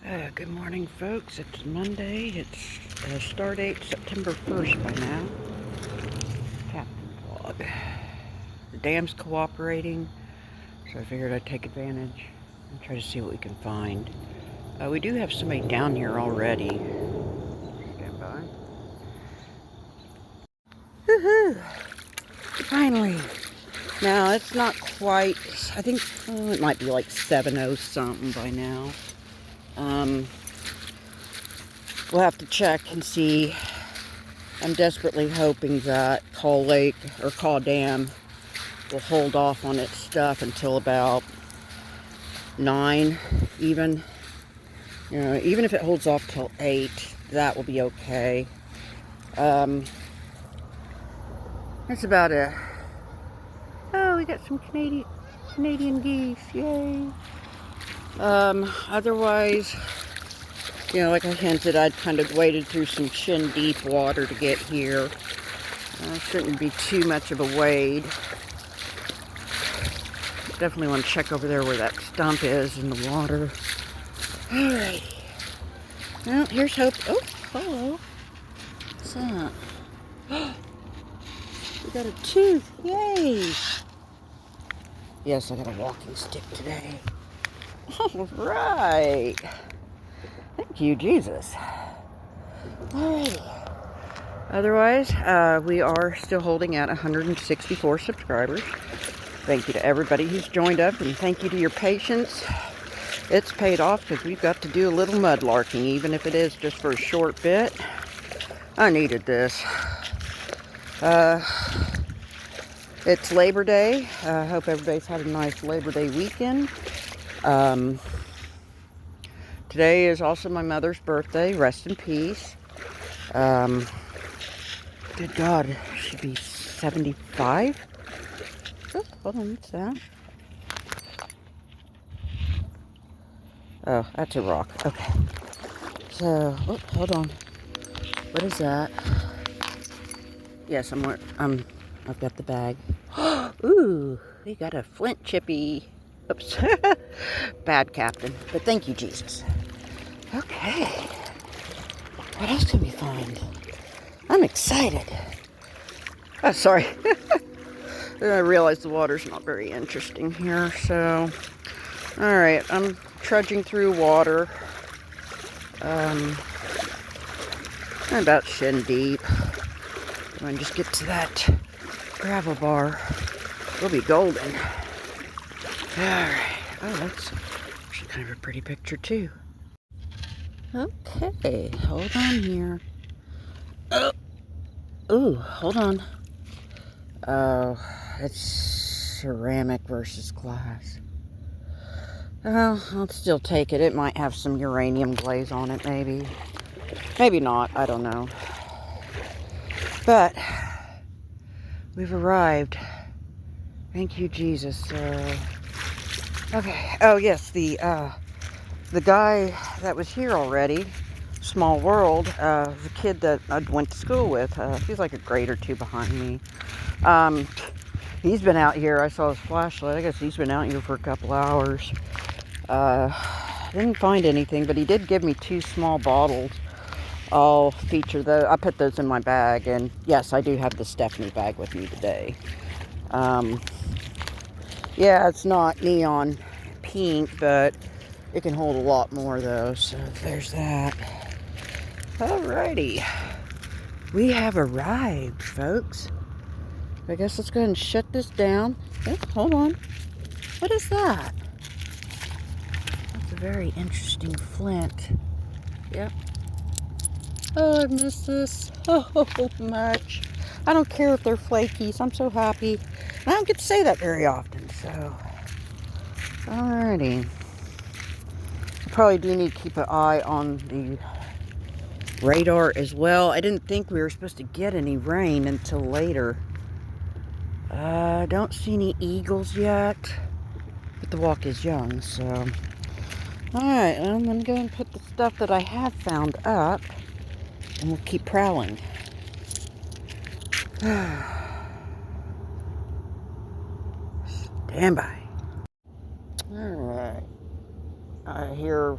Good morning, folks. It's Monday. It's start date September 1st by now. Captain vlog. The dam's cooperating, so I figured I'd take advantage and try to see what we can find. We do have somebody down here already. Stand by. Woohoo! Finally. Now, it's not quite, I think it might be like 7:0 something by now. We'll have to check and see. I'm desperately hoping that Call Lake or Call Dam will hold off on its stuff until about 9 even. You know, even if it holds off till 8, that will be okay. That's about it. Oh, we got some Canadian geese, yay. Otherwise, you know, like I hinted, I'd kind of waded through some shin-deep water to get here. Shouldn't be too much of a wade. Definitely want to check over there where that stump is in the water. Alrighty. Well, here's hope. Oh, hello. What's that? We got a tooth. Yay! Yes, I got a walking stick today. Alright. Thank you, Jesus. Alrighty. Otherwise, we are still holding at 164 subscribers. Thank you to everybody who's joined up, and thank you to your patience. It's paid off because we've got to do a little mudlarking, even if it is just for a short bit. I needed this. It's Labor Day. I hope everybody's had a nice Labor Day weekend. Today is also my mother's birthday. Rest in peace. Good God, she'd be 75. Oh, hold on, what's that? Oh, that's a rock. Okay. So, oh, hold on. What is that? Yes, I've got the bag. Ooh, we got a flint chippy. Oops. Bad captain. But thank you, Jesus. Okay. What else can we find? I'm excited. Oh, sorry. I realize the water's not very interesting here, so... Alright, I'm trudging through water. I'm about shin deep. When I just get to that gravel bar, we'll be golden. Alright. Oh, that's actually kind of a pretty picture, too. Okay, hold on here. Oh, ooh, hold on. Oh, it's ceramic versus glass. Well, I'll still take it. It might have some uranium glaze on it, maybe. Maybe not, I don't know. But we've arrived. Thank you, Jesus. Okay. Oh, yes, the guy that was here already, Small World, the kid that I went to school with, he's like a grade or two behind me. He's been out here. I saw his flashlight. I guess he's been out here for a couple hours. Didn't find anything, but he did give me 2 small bottles. I'll feature those. I put those in my bag, and yes, I do have the Stephanie bag with me today. Yeah, it's not neon pink, but it can hold a lot more though, so there's that. Alrighty. We have arrived, folks. I guess let's go ahead and shut this down. Oh, hold on. What is that? That's a very interesting flint. Yep. Oh, I miss this so much. I don't care if they're flakies. I'm so happy. I don't get to say that very often, so. Alrighty. I probably do need to keep an eye on the radar as well. I didn't think we were supposed to get any rain until later. I don't see any eagles yet, but the walk is young, so. Alright, I'm going to go and put the stuff that I have found up, and we'll keep prowling. Stand by. Alright. I hear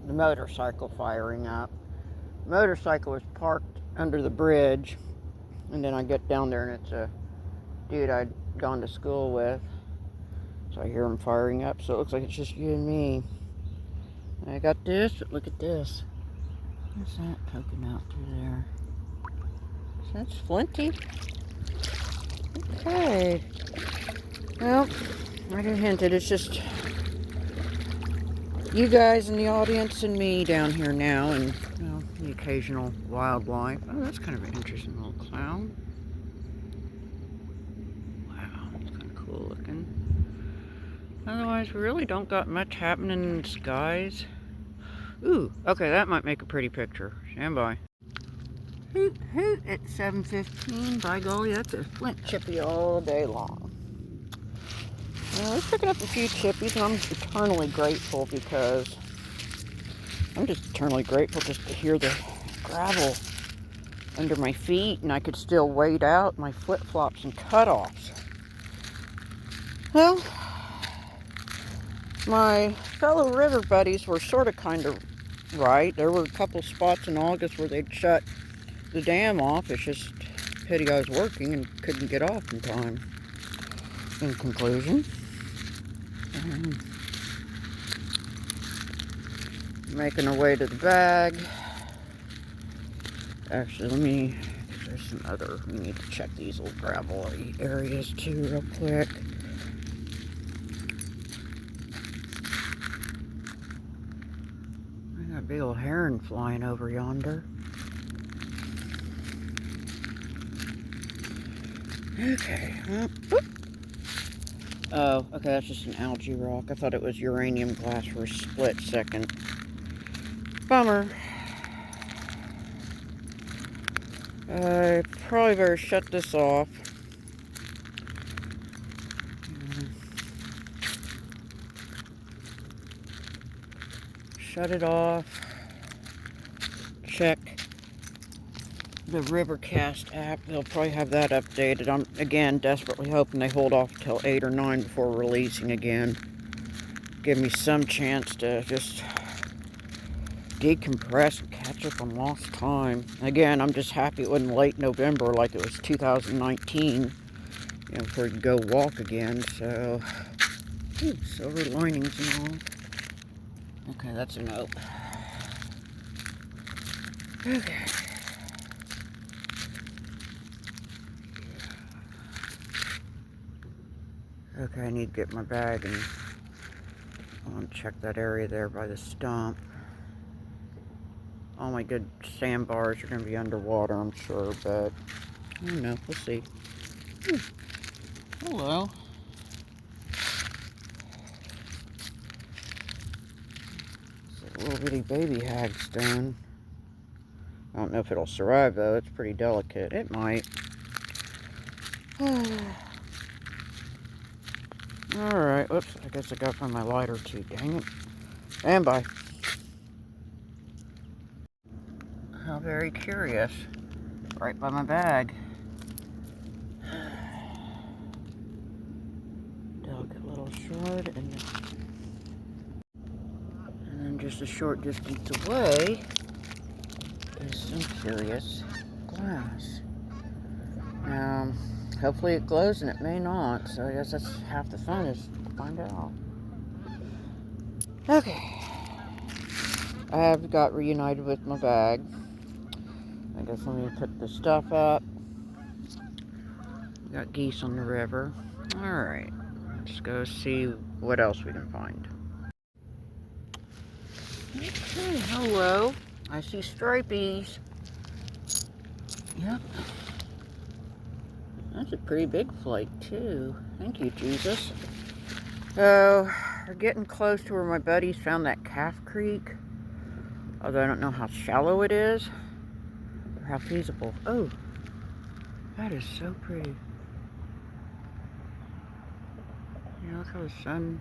the motorcycle firing up. The motorcycle was parked under the bridge, and then I get down there and it's a dude I'd gone to school with. So I hear him firing up, so it looks like it's just you and me. And I got this, but look at this. What's that poking out through there? That's flinty. Okay. Well, like I hinted, it's just you guys in the audience and me down here now, and you know, the occasional wildlife. Oh, that's kind of an interesting little clown. Wow, that's kind of cool looking. Otherwise, we really don't got much happening in the skies. Ooh, okay, that might make a pretty picture. Stand by. Hoot, hoot, at 7:15. By golly, that's a flint chippy all day long. We're picking up a few chippies, and I'm eternally grateful because I'm just eternally grateful just to hear the gravel under my feet, and I could still wade out my flip-flops and cutoffs. Well, my fellow river buddies were sort of kind of right. There were a couple spots in August where they'd shut the dam off. It's just pity I was working and couldn't get off in time. In conclusion, making our way to the bag. Actually, there's some other, we need to check these little gravel areas too real quick. I got a big old heron flying over yonder. Okay, oh, okay, that's just an algae rock. I thought it was uranium glass for a split second. Bummer. I probably better shut this off. Shut it off. Check the Rivercast app. They'll probably have that updated. I'm, again, desperately hoping they hold off till 8 or 9 before releasing again. Give me some chance to just decompress and catch up on lost time. Again, I'm just happy it wasn't late November like it was 2019. You know, for to go walk again, so... Ooh, silver linings and all. Okay, that's a note. Okay. Okay, I need to get my bag and I want to check that area there by the stump. All my good sandbars are going to be underwater, I'm sure, but I don't know. We'll see. Hello. It's a little bitty baby hagstone. I don't know if it'll survive, though. It's pretty delicate. It might. Alright. Whoops. I guess I got to find my lighter, too. Dang it. Stand by. How very curious. Right by my bag. Delicate little shard, and then just a short distance away is some curious glass. Now, hopefully it glows and it may not, so I guess that's half the fun, is to find out. Okay. I have got reunited with my bag. I guess let me put the stuff up. Got geese on the river. Alright. Let's go see what else we can find. Okay, hello. I see stripies. Yep. That's a pretty big flight, too. Thank you, Jesus. So, we're getting close to where my buddies found that calf creek. Although I don't know how shallow it is, or how feasible. Oh, that is so pretty. You know, look how the sun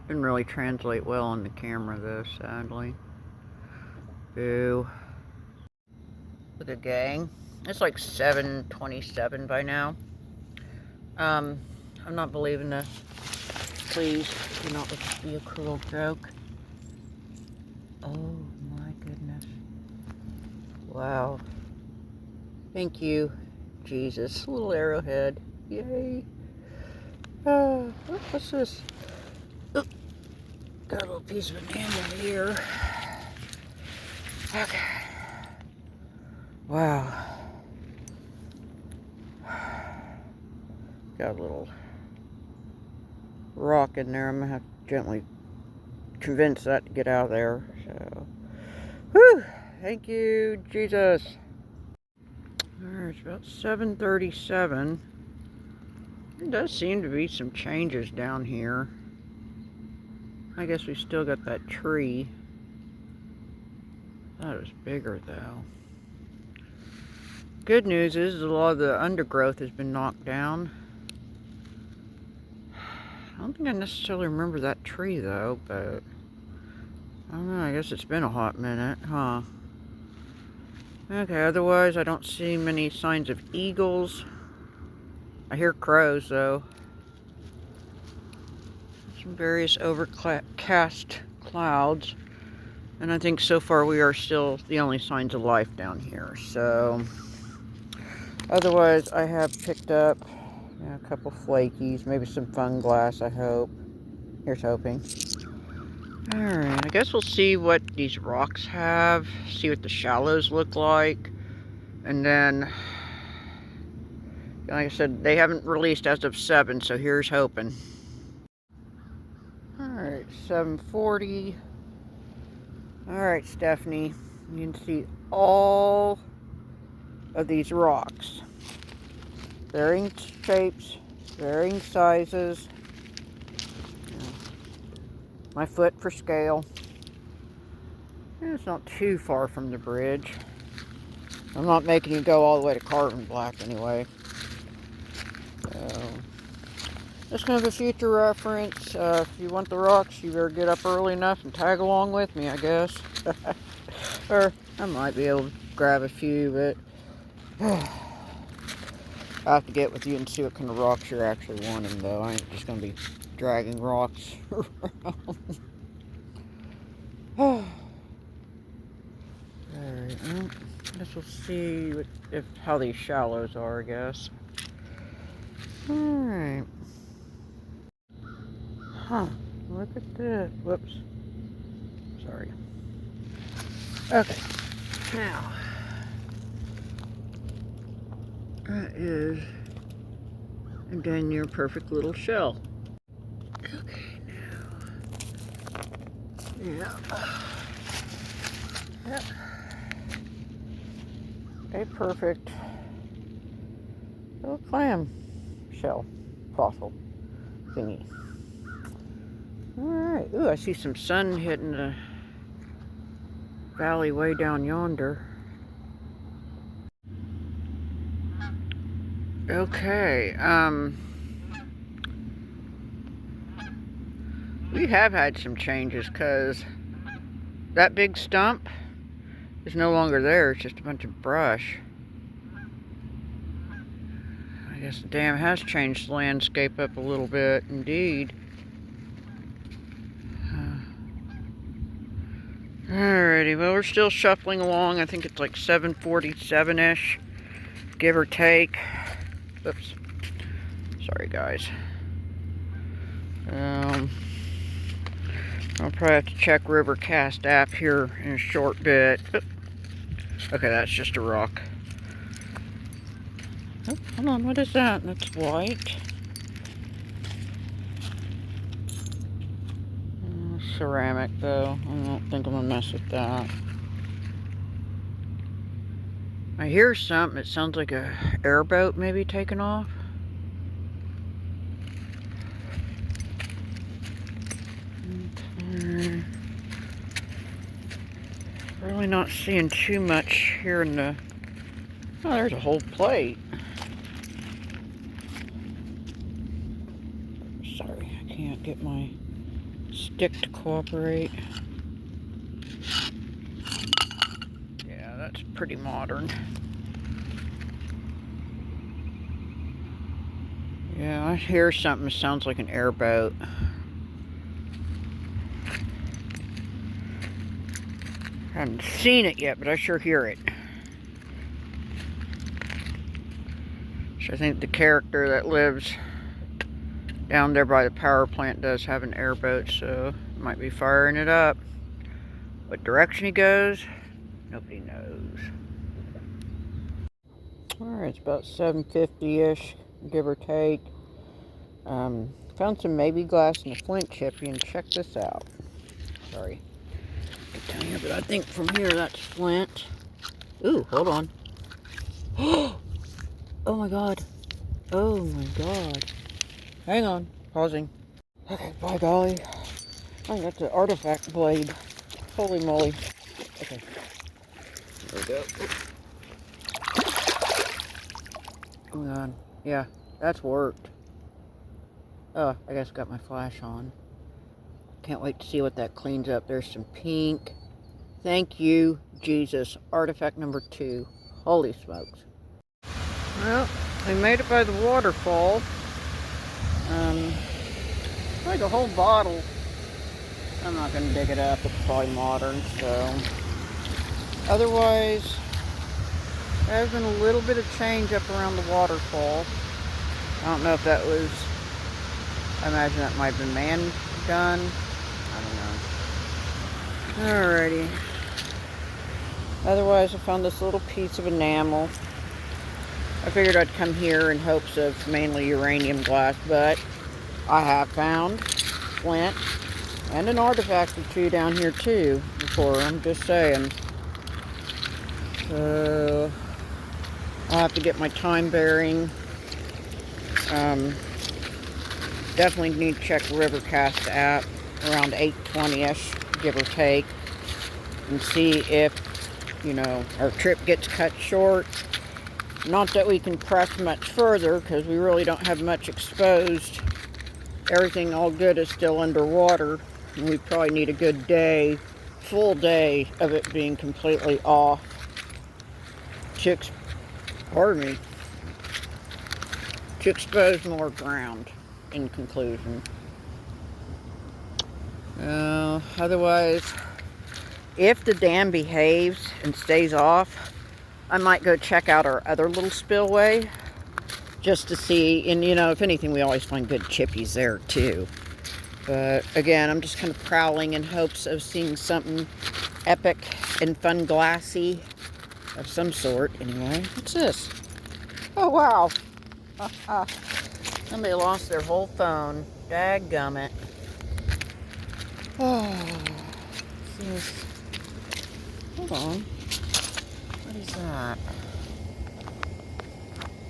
didn't really translate well on the camera, though, sadly. Boo. Look at gang. It's like 7:27 by now. I'm not believing this. Please do not let this be a cruel joke. Wow. Thank you, Jesus. Little arrowhead. Yay. What's this? Oh, got a little piece of enamel here. Okay. Wow. Got a little rock in there. I'm gonna have to gently convince that to get out of there. So, whew, thank you, Jesus. Alright, it's about 7:37. There does seem to be some changes down here. I guess we still got that tree. I thought it was bigger though. Good news is a lot of the undergrowth has been knocked down. I don't think I necessarily remember that tree though, but I don't know, I guess it's been a hot minute, huh? Okay, otherwise I don't see many signs of eagles. I hear crows though. Some various overcast clouds. And I think so far we are still the only signs of life down here. So, otherwise I have picked up a couple flakies, maybe some fun glass, I hope. Here's hoping. Alright, I guess we'll see what these rocks have, see what the shallows look like, and then, like I said, they haven't released as of 7, so here's hoping. Alright, 7:40. Alright, Stephanie, you can see all of these rocks. Varying shapes, varying sizes. My foot for scale. And it's not too far from the bridge. I'm not making you go all the way to Carbon Black anyway. So, just kind of a future reference. If you want the rocks, you better get up early enough and tag along with me, I guess. Or I might be able to grab a few, but I'll have to get with you and see what kind of rocks you're actually wanting, though. I ain't just going to be dragging rocks around. Alright, well, I guess we'll see how these shallows are, I guess. Alright. Huh, look at this. Whoops. Sorry. Okay, now, that is a dang near perfect little shell. Okay, now, yep, a perfect little clam shell fossil thingy. Alright, ooh, I see some sun hitting the valley way down yonder. Okay, we have had some changes because that big stump is no longer there. It's just a bunch of brush. I guess the dam has changed the landscape up a little bit, indeed. Alrighty, well, we're still shuffling along. I think it's like 7:47-ish, give or take. Oops. Sorry, guys. I'll probably have to check Rivercast app here in a short bit. Okay, that's just a rock. Oh, hold on, what is that? That's white. Ceramic, though. I don't think I'm gonna mess with that. I hear something. It sounds like a airboat maybe taking off. Okay. Really not seeing too much here in the... Oh, there's a whole plate. Sorry, I can't get my stick to cooperate. Yeah, that's pretty modern. Yeah, I hear something that sounds like an airboat. I haven't seen it yet, but I sure hear it. I think the character that lives down there by the power plant does have an airboat, so might be firing it up. What direction he goes, nobody knows. Alright, it's about 7:50-ish, give or take. Found some maybe glass in a flint chippy, and check this out. Sorry, I can tell you, but I think from here that's flint. Ooh, hold on. Oh my god. Oh my god. Hang on, pausing. Okay, by golly. I got the artifact blade. Holy moly. Okay. There we go. Oh my god. Yeah, that's worked. Oh, I guess I got my flash on. Can't wait to see what that cleans up. There's some pink. Thank you, Jesus. Artifact number 2. Holy smokes. Well, we made it by the waterfall. Like a whole bottle. I'm not going to dig it up. It's probably modern, so. Otherwise, there's been a little bit of change up around the waterfall. I don't know if that was, I imagine that might have been man done. I don't know. Alrighty. Otherwise, I found this little piece of enamel. I figured I'd come here in hopes of mainly uranium glass, but I have found flint and an artifact or two down here too before, I'm just saying. So I'll have to get my time bearing. Definitely need to check the Rivercast app around 8:20-ish, give or take, and see if, you know, our trip gets cut short. Not that we can press much further, because we really don't have much exposed. Everything all good is still underwater, and we probably need a good day, full day of it being completely off to, pardon me, to expose more ground, in conclusion. Otherwise, if the dam behaves and stays off, I might go check out our other little spillway just to see, and you know, if anything, we always find good chippies there too. But again, I'm just kind of prowling in hopes of seeing something epic and fun glassy of some sort. Anyway, what's this? Oh wow. Somebody lost their whole phone. Dadgummit. Oh, this. Hold on. What is that?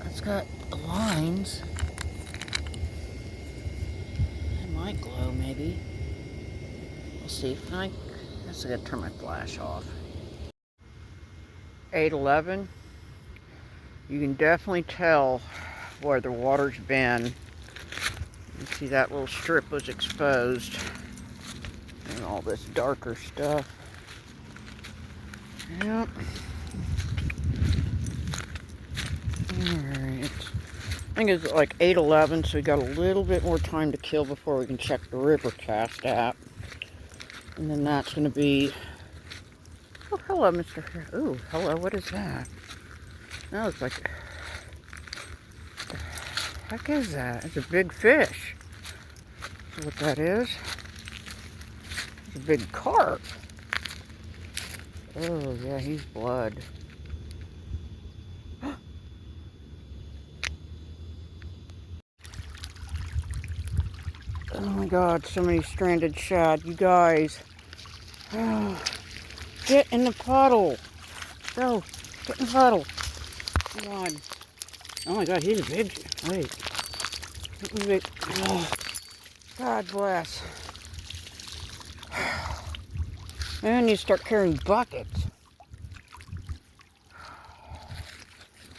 It's got lines. It might glow, maybe. We'll see. I guess I gotta turn my flash off. 8:11. You can definitely tell where the water's been. You see that little strip was exposed. And all this darker stuff. Yep. Alright. I think it's like 8:11, so we got a little bit more time to kill before we can check the Rivercast app. And then that's going to be... Oh, hello, Mr. Oh, hello, what is that? That looks like... What the heck is that? It's a big fish. That's what that is. It's a big carp. Oh, yeah, he's blood. Oh my god, so many stranded shad. You guys. Oh, get in the puddle. Go. Get in the puddle. Come on. Oh my god, he's a big... Wait. He's big. Oh, God bless. And you start carrying buckets.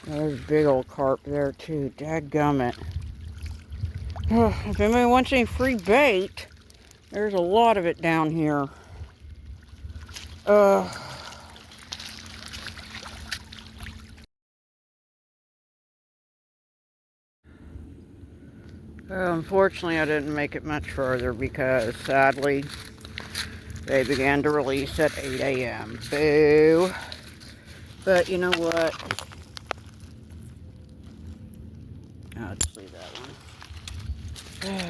There's a big old carp there too. Dadgummit. If anybody wants any free bait, there's a lot of it down here. Unfortunately, I didn't make it much further because, sadly, they began to release at 8 a.m. Boo. But you know what? I'll just leave that one.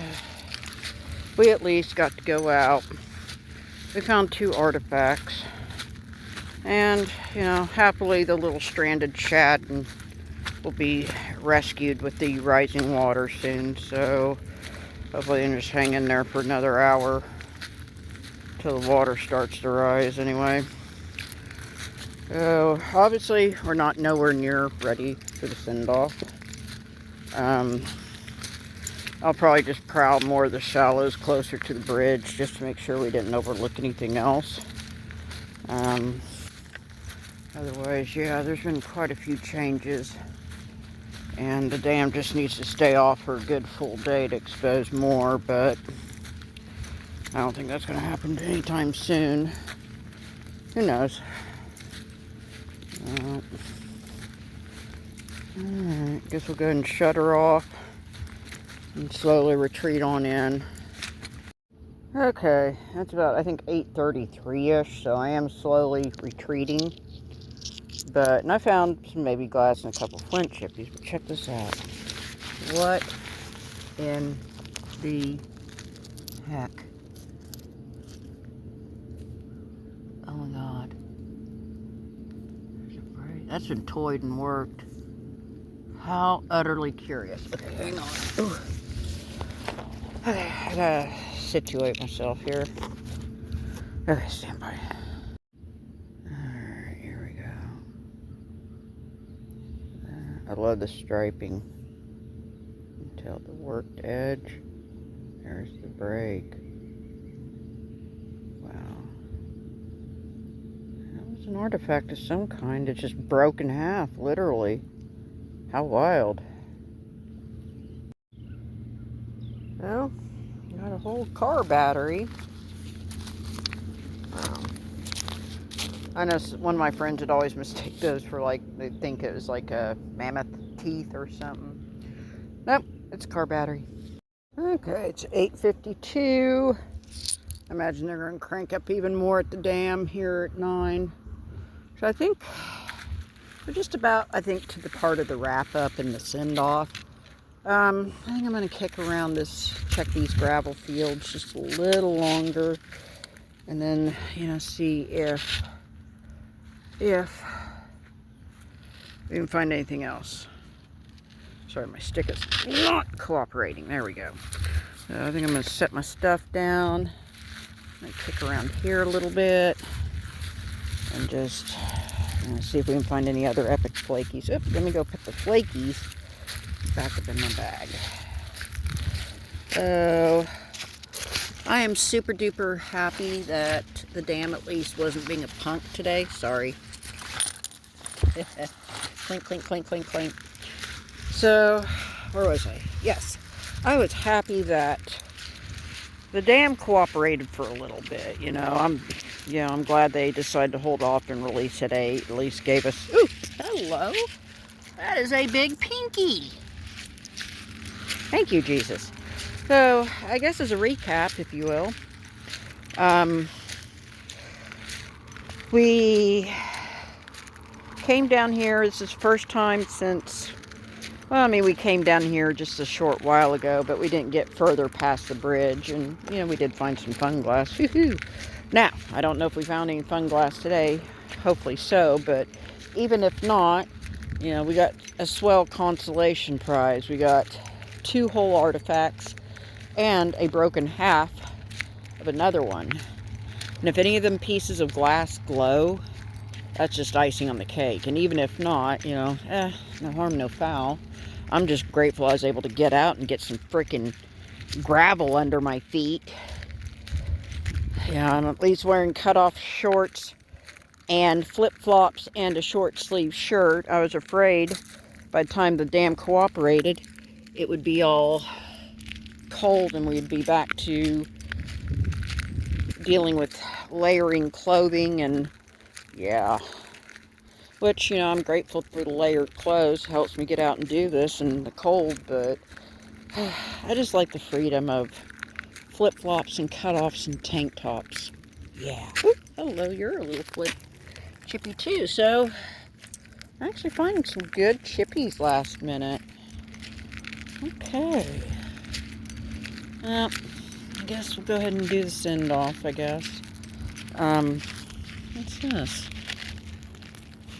We at least got to go out. We found 2 artifacts. And, you know, happily the little stranded shad will be rescued with the rising water soon. So hopefully I'm just hanging there for another hour till the water starts to rise anyway. So obviously we're not nowhere near ready for the send-off. I'll probably just prowl more of the shallows closer to the bridge just to make sure we didn't overlook anything else. Otherwise, yeah, there's been quite a few changes. And the dam just needs to stay off for a good full day to expose more, but I don't think that's going to happen anytime soon. Who knows? Alright, guess we'll go ahead and shut her off and slowly retreat on in. Okay, that's about, I think, 8:33-ish, so I am slowly retreating. And I found some baby glass and a couple flint chippies, but check this out. What in the heck? Oh my god. That's been toyed and worked. How utterly curious. Okay, hang on. Ooh. Okay, I gotta situate myself here. Okay, stand by. Alright, here we go. I love the striping. Until the worked edge. There's the break. Wow. That was an artifact of some kind. It just broke in half, literally. How wild. Well, got a whole car battery. I know one of my friends would always mistake those for, like, they'd think it was like a mammoth teeth or something. Nope, it's a car battery. Okay, it's 8:52. I imagine they're going to crank up even more at the dam here at 9. So I think we're just about, to the part of the wrap-up and the send-off. I think I'm going to kick around check these gravel fields just a little longer. And then, see if we can find anything else. Sorry, my stick is not cooperating. There we go. So I think I'm going to set my stuff down. I'm going to kick around here a little bit. And just see if we can find any other epic flakies. Oops, let me go put the flakies back up in my bag. So I am super duper happy that the dam at least wasn't being a punk today. Sorry. Clink, clink, clink, clink, clink. So, where was I? Yes. I was happy that the dam cooperated for a little bit. I'm glad they decided to hold off and release at 8. At least gave us... Ooh, hello. That is a big pinky. Thank you, Jesus. So, I guess as a recap, if you will, we came down here. This is the first time since, we came down here just a short while ago, but we didn't get further past the bridge, and, we did find some fun glass. Woohoo! Now, I don't know if we found any fun glass today. Hopefully so, but even if not, we got a swell consolation prize. We got 2 whole artifacts and a broken half of another one. And if any of them pieces of glass glow, that's just icing on the cake. And even if not, no harm, no foul. I'm just grateful I was able to get out and get some freaking gravel under my feet. Yeah, I'm at least wearing cutoff shorts and flip-flops and a short sleeve shirt. I was afraid by the time the dam cooperated, it would be all cold and we'd be back to dealing with layering clothing and yeah. Which, I'm grateful for the layered clothes. Helps me get out and do this in the cold, but I just like the freedom of flip-flops and cutoffs and tank tops. Yeah. Ooh, hello, you're a little flip chippy too. So, I'm actually finding some good chippies last minute. Okay. Well, I guess we'll go ahead and do the send off, I guess. What's this?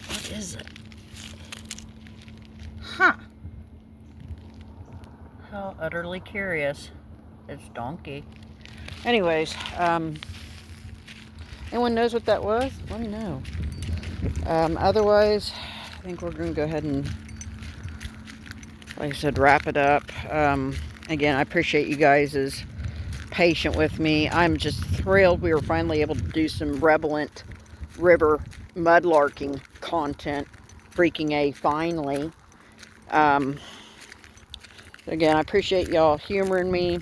What is it? Huh. How utterly curious. It's donkey. Anyways, anyone knows what that was? Let me know. Otherwise, I think we're going to go ahead and, like I said, wrap it up. Again, I appreciate you guys' patient with me. I'm just thrilled we were finally able to do some Relevant River mudlarking content. Freaking A, finally. Again, I appreciate y'all humoring me.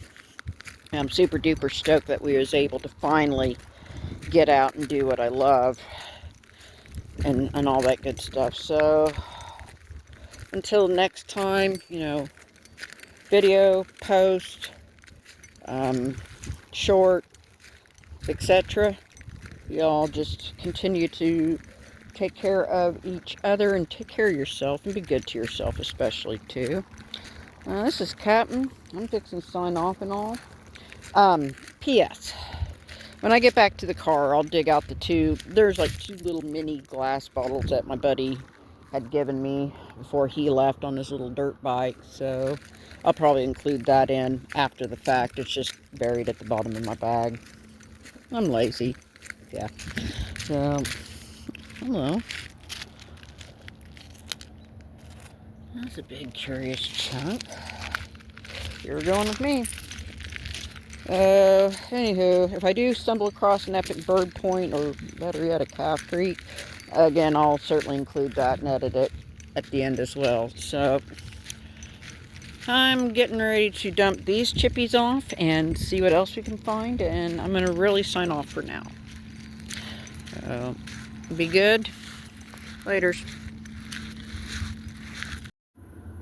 I'm super duper stoked that we was able to finally get out and do what I love and all that good stuff. So until next time, you know, video, post, short, etc. Y'all just continue to take care of each other and take care of yourself and be good to yourself, especially too. This is Captain. I'm fixing to sign off and all. P.S. When I get back to the car, I'll dig out there's like 2 little mini glass bottles that my buddy had given me before he left on his little dirt bike. So I'll probably include that in after the fact. It's just buried at the bottom of my bag. I'm lazy. Yeah. So, hello. That's a big curious chunk. You're going with me. Anywho, if I do stumble across an epic bird point, or better yet, a calf creek, again, I'll certainly include that and edit it at the end as well. So, I'm getting ready to dump these chippies off and see what else we can find, and I'm going to really sign off for now. Be good. Laters.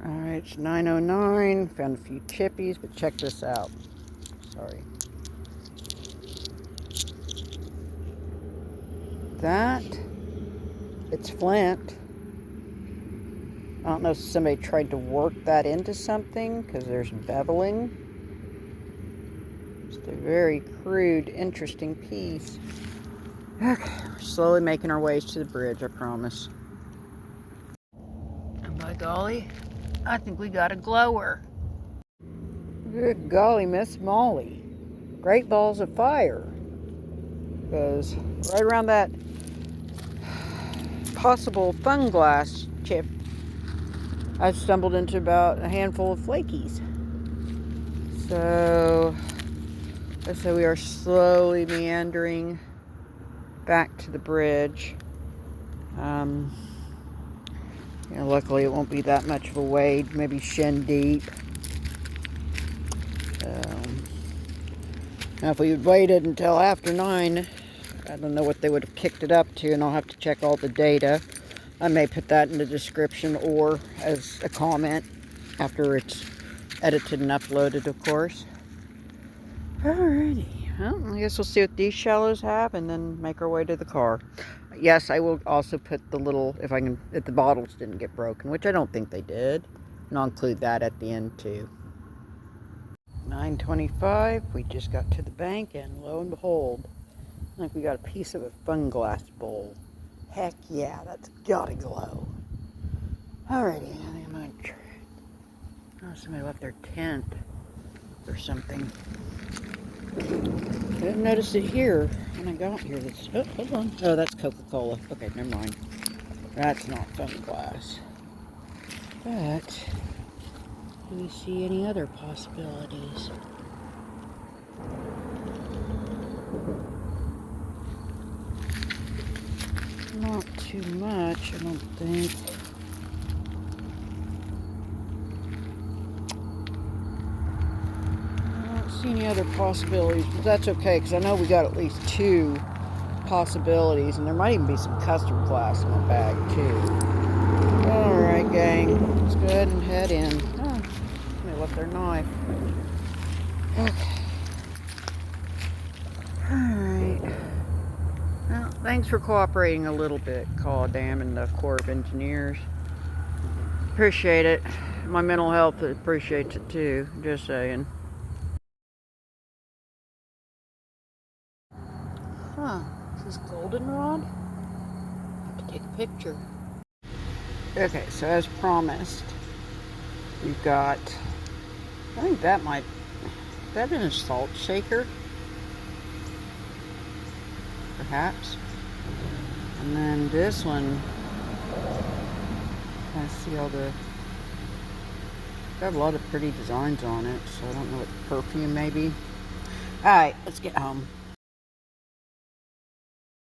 Alright, it's 9:09. Found a few chippies, but check this out. Sorry. It's flint. I don't know if somebody tried to work that into something, because there's beveling. Just a very crude, interesting piece. Okay, we're slowly making our ways to the bridge, I promise. And by golly, I think we got a glower. Good golly, Miss Molly. Great balls of fire. Because right around that possible fun glass chip, I stumbled into about a handful of flakies. So we are slowly meandering back to the bridge. You know, luckily it won't be that much of a wade, maybe shin deep. Now if we had waited until after 9, I don't know what they would have kicked it up to, and I'll have to check all the data. I may put that in the description or as a comment after it's edited and uploaded, of course. Alrighty, well, I guess we'll see what these shallows have and then make our way to the car. Yes, I will also put the little, if the bottles didn't get broken, which I don't think they did, and I'll include that at the end too. 9:25, we just got to the bank, and lo and behold, I think we got a piece of a fun glass bowl. Heck yeah, that's gotta glow. Alrighty, I think I'm gonna try. Oh, somebody left their tent or something. I didn't notice it here when I got here. Oh, hold on. Oh, that's Coca-Cola. Okay, never mind. That's not fun glass. But do we see any other possibilities? Not too much, I don't think. I don't see any other possibilities, but that's okay, because I know we got at least 2 possibilities, and there might even be some custom glass in the bag, too. Alright, gang, let's go ahead and head in. Oh, they left their knife. Okay. Alright. Well, thanks for cooperating a little bit, Caw Dam and the Corps of Engineers. Appreciate it. my mental health appreciates it too, just saying. Huh, is this goldenrod? I have to take a picture. Okay, so as promised, we've got, I think that might, that in a salt shaker? Perhaps. And then this one, I see all the, got a lot of pretty designs on it, so I don't know what perfume maybe. Alright, let's get home.